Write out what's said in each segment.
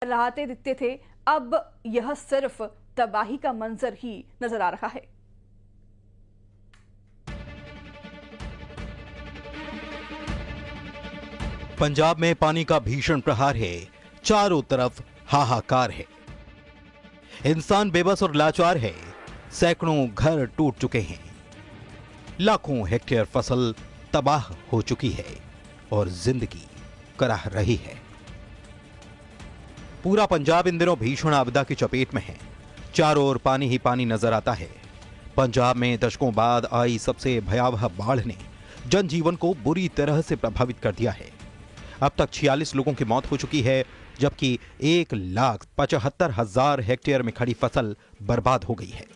लहराते दिखते थे, अब यह सिर्फ तबाही का मंजर ही नजर आ रहा है। पंजाब में पानी का भीषण प्रहार है। चारों तरफ हाहाकार है। इंसान बेबस और लाचार है। सैकड़ों घर टूट चुके हैं। लाखों हेक्टेयर फसल तबाह हो चुकी है और जिंदगी कराह रही है। पूरा पंजाब इन दिनों भीषण आपदा की चपेट में है। चारों ओर पानी ही पानी नजर आता है। पंजाब में दशकों बाद आई सबसे भयावह बाढ़ ने जनजीवन को बुरी तरह से प्रभावित कर दिया है। अब तक 46 लोगों की मौत हो चुकी है, जबकि 1,75,000 हेक्टेयर में खड़ी फसल बर्बाद हो गई है।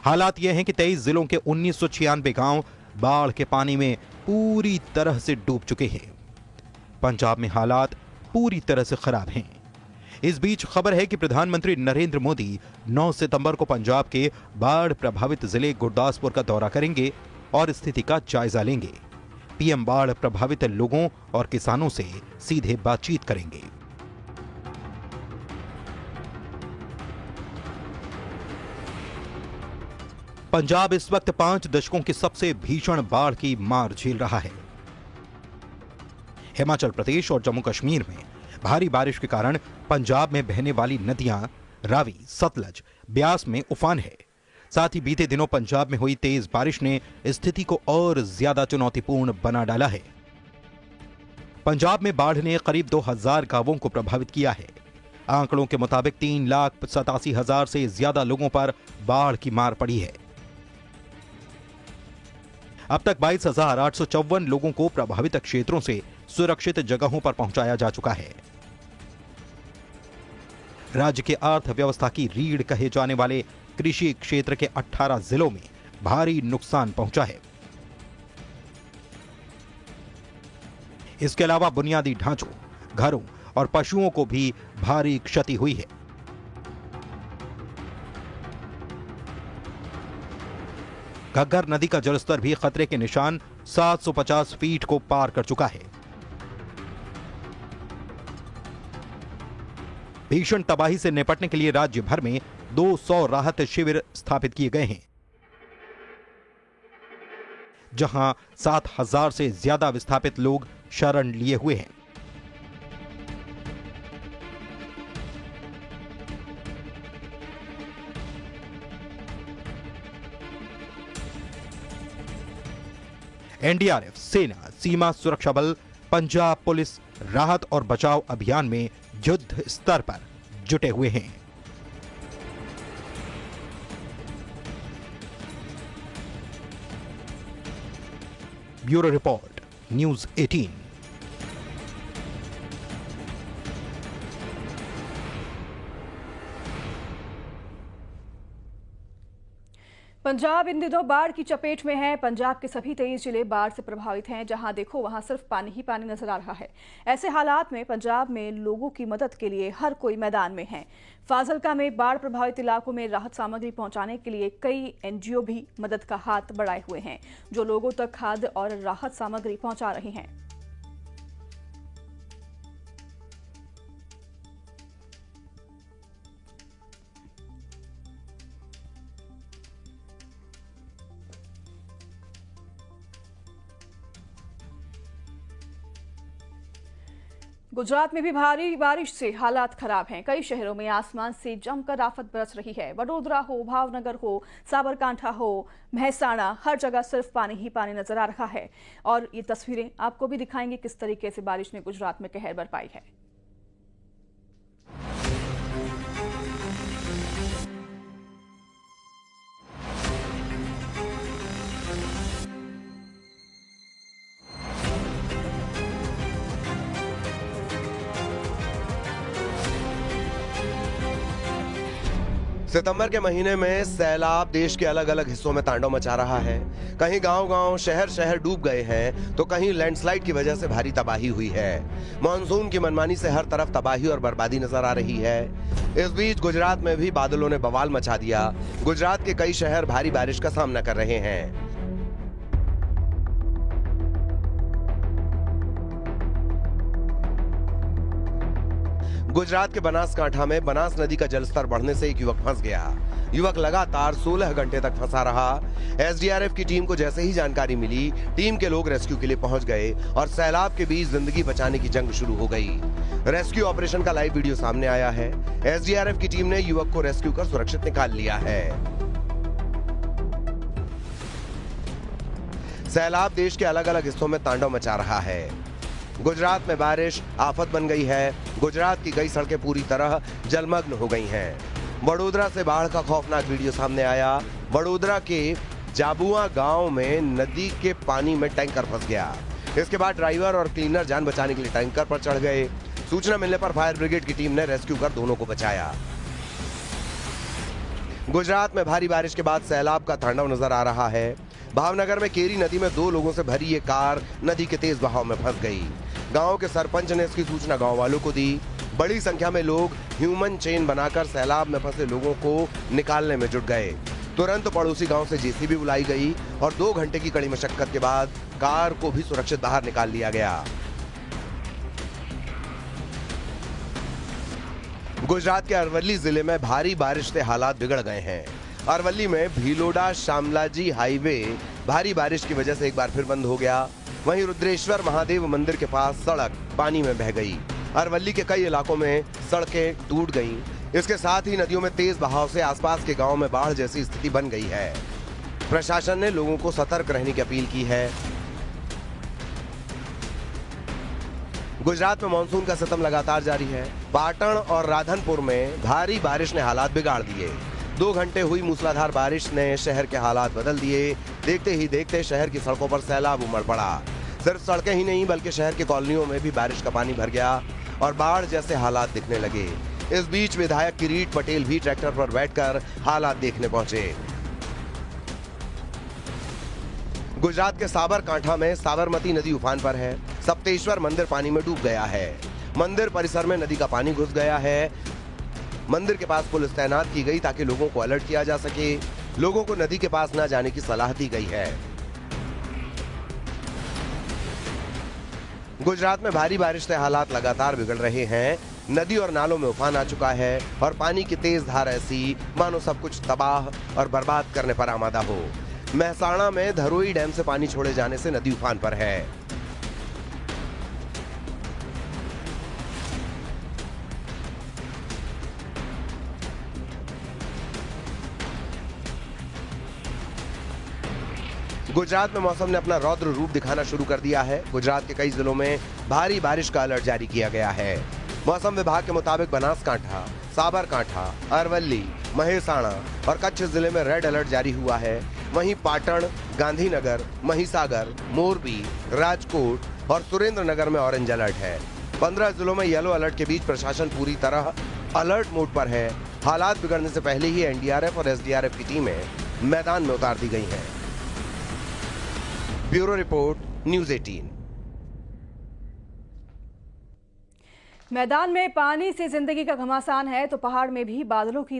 हालात यह हैं कि 23 जिलों के 1996 गांव बाढ़ के पानी में पूरी तरह से डूब चुके हैं। पंजाब में हालात पूरी तरह से खराब हैं। इस बीच खबर है कि प्रधानमंत्री नरेंद्र मोदी 9 सितंबर को पंजाब के बाढ़ प्रभावित जिले गुरदासपुर का दौरा करेंगे और स्थिति का जायजा लेंगे। पीएम बाढ़ प्रभावित लोगों और किसानों से सीधे बातचीत करेंगे। पंजाब इस वक्त 5 दशकों की सबसे भीषण बाढ़ की मार झेल रहा है। हिमाचल प्रदेश और जम्मू कश्मीर में भारी बारिश के कारण पंजाब में बहने वाली नदियां रावी, सतलज, ब्यास में उफान है। साथ ही बीते दिनों पंजाब में हुई तेज बारिश ने स्थिति को और ज्यादा चुनौतीपूर्ण बना डाला है। पंजाब में बाढ़ ने करीब 2000 गांवों को प्रभावित किया है। आंकड़ों के मुताबिक 3,87,000 से ज्यादा लोगों पर बाढ़ की मार पड़ी है। अब तक 22,854 लोगों को प्रभावित क्षेत्रों से सुरक्षित जगहों पर पहुंचाया जा चुका है। राज्य के अर्थव्यवस्था की रीढ़ कहे जाने वाले कृषि क्षेत्र के 18 जिलों में भारी नुकसान पहुंचा है। इसके अलावा बुनियादी ढांचों, घरों और पशुओं को भी भारी क्षति हुई है। घग्गर नदी का जलस्तर भी खतरे के निशान 750 फीट को पार कर चुका है। भीषण तबाही से निपटने के लिए राज्य भर में 200 राहत शिविर स्थापित किए गए हैं, जहां 7,000 से ज्यादा विस्थापित लोग शरण लिए हुए हैं। एनडीआरएफ, सेना, सीमा सुरक्षा बल, पंजाब पुलिस राहत और बचाव अभियान में युद्ध स्तर पर जुटे हुए हैं। Bureau report, news 18। पंजाब इन दिनों बाढ़ की चपेट में है। पंजाब के सभी 23 जिले बाढ़ से प्रभावित हैं। जहां देखो वहां सिर्फ पानी ही पानी नजर आ रहा है। ऐसे हालात में पंजाब में लोगों की मदद के लिए हर कोई मैदान में है। फाजिलका में बाढ़ प्रभावित इलाकों में राहत सामग्री पहुंचाने के लिए कई एनजीओ भी मदद का हाथ बढ़ाए हुए हैं, जो लोगों तक खाद्य और राहत सामग्री पहुंचा रही हैं। गुजरात में भी भारी बारिश से हालात खराब हैं। कई शहरों में आसमान से जमकर आफत बरस रही है। वडोदरा हो, भावनगर हो, साबरकांठा हो, महसाणा, हर जगह सिर्फ पानी ही पानी नजर आ रहा है। और ये तस्वीरें आपको भी दिखाएंगे किस तरीके से बारिश ने गुजरात में कहर बरपाई है। सितंबर के महीने में सैलाब देश के अलग अलग हिस्सों में तांडव मचा रहा है। कहीं गांव-गांव, शहर-शहर डूब गए हैं, तो कहीं लैंडस्लाइड की वजह से भारी तबाही हुई है। मॉनसून की मनमानी से हर तरफ तबाही और बर्बादी नजर आ रही है। इस बीच गुजरात में भी बादलों ने बवाल मचा दिया। गुजरात के कई शहर भारी बारिश का सामना कर रहे हैं। गुजरात के बनासकांठा में बनास नदी का जलस्तर बढ़ने से एक युवक फंस गया। युवक लगातार 16 घंटे तक फंसा रहा। एसडीआरएफ की टीम को जैसे ही जानकारी मिली, टीम के लोग रेस्क्यू के लिए पहुंच गए और सैलाब के बीच जिंदगी बचाने की जंग शुरू हो गई। रेस्क्यू ऑपरेशन का लाइव वीडियो सामने आया है। एसडीआरएफ की टीम ने युवक को रेस्क्यू कर सुरक्षित निकाल लिया है। सैलाब देश के अलग अलग हिस्सों में तांडव मचा रहा है। गुजरात में बारिश आफत बन गई है। गुजरात की कई सड़कें पूरी तरह जलमग्न हो गई हैं। वडोदरा से बाढ़ का खौफनाक वीडियो सामने आया। वडोदरा के जाबुआ गांव में नदी के पानी में टैंकर फंस गया। इसके बाद ड्राइवर और क्लीनर जान बचाने के लिए टैंकर पर चढ़ गए। सूचना मिलने पर फायर ब्रिगेड की टीम ने रेस्क्यू कर दोनों को बचाया। गुजरात में भारी बारिश के बाद सैलाब का तांडव नजर आ रहा है। भावनगर में केरी नदी में 2 लोगों से भरी ये कार नदी के तेज बहाव में फंस गई। गांव के सरपंच ने इसकी सूचना गांव वालों को दी। बड़ी संख्या में लोग ह्यूमन चेन बनाकर सैलाब में फंसे लोगों को निकालने में जुट गए। तुरंत पड़ोसी गांव से जेसीबी बुलाई गई और 2 घंटे की कड़ी मशक्कत के बाद कार को भी सुरक्षित बाहर निकाल लिया गया। गुजरात के अरवली जिले में भारी बारिश से हालात बिगड़ गए हैं। अरवली में भीलोडा शामलाजी हाईवे भारी बारिश की वजह से एक बार फिर बंद हो गया। वहीं रुद्रेश्वर महादेव मंदिर के पास सड़क पानी में बह गई। अरवली के कई इलाकों में सड़कें टूट गईं। इसके साथ ही नदियों में तेज बहाव से आसपास के गांवों में बाढ़ जैसी स्थिति बन गई है। प्रशासन ने लोगों को सतर्क रहने की अपील की है। गुजरात में मानसून का सितम लगातार जारी है। पाटण और राधनपुर में भारी बारिश ने हालात बिगाड़ दिए। 2 घंटे हुई मूसलाधार बारिश ने शहर के हालात बदल दिए। देखते ही देखते शहर की सड़कों पर सैलाब उमड़ पड़ा। सिर्फ सड़कें ही नहीं बल्कि शहर के कॉलोनियों में भी बारिश का पानी भर गया और बाढ़ जैसे हालात दिखने लगे। इस बीच विधायक किरीट पटेल भी ट्रैक्टर पर बैठकर हालात देखने पहुंचे। गुजरात के साबरकांठा में साबरमती नदी उफान पर है। सप्तेश्वर मंदिर पानी में डूब गया है। मंदिर परिसर में नदी का पानी घुस गया है। मंदिर के पास पुलिस तैनात की गई ताकि लोगों को अलर्ट किया जा सके। लोगों को नदी के पास न जाने की सलाह दी गई है। गुजरात में भारी बारिश से हालात लगातार बिगड़ रहे हैं। नदी और नालों में उफान आ चुका है और पानी की तेज धार ऐसी मानो सब कुछ तबाह और बर्बाद करने पर आमादा हो। मेहसाणा में धरोई डैम से पानी छोड़े जाने से नदी उफान पर है। गुजरात में मौसम ने अपना रौद्र रूप दिखाना शुरू कर दिया है। गुजरात के कई जिलों में भारी बारिश का अलर्ट जारी किया गया है। मौसम विभाग के मुताबिक बनासकांठा, साबरकांठा, अरवली, महेसाणा और कच्छ जिले में रेड अलर्ट जारी हुआ है। वहीं पाटण, गांधीनगर, महिसागर, मोरबी, राजकोट और सुरेंद्रनगर में ऑरेंज अलर्ट है। 15 जिलों में येलो अलर्ट के बीच प्रशासन पूरी तरह अलर्ट मोड पर है। हालात बिगड़ने से पहले ही एनडीआरएफ और एसडीआरएफ की टीमें मैदान में उतार दी गई हैं। Bureau report, news 18। मैदान में पानी से जिंदगी का घमासान है तो पहाड़ में भी बादलों की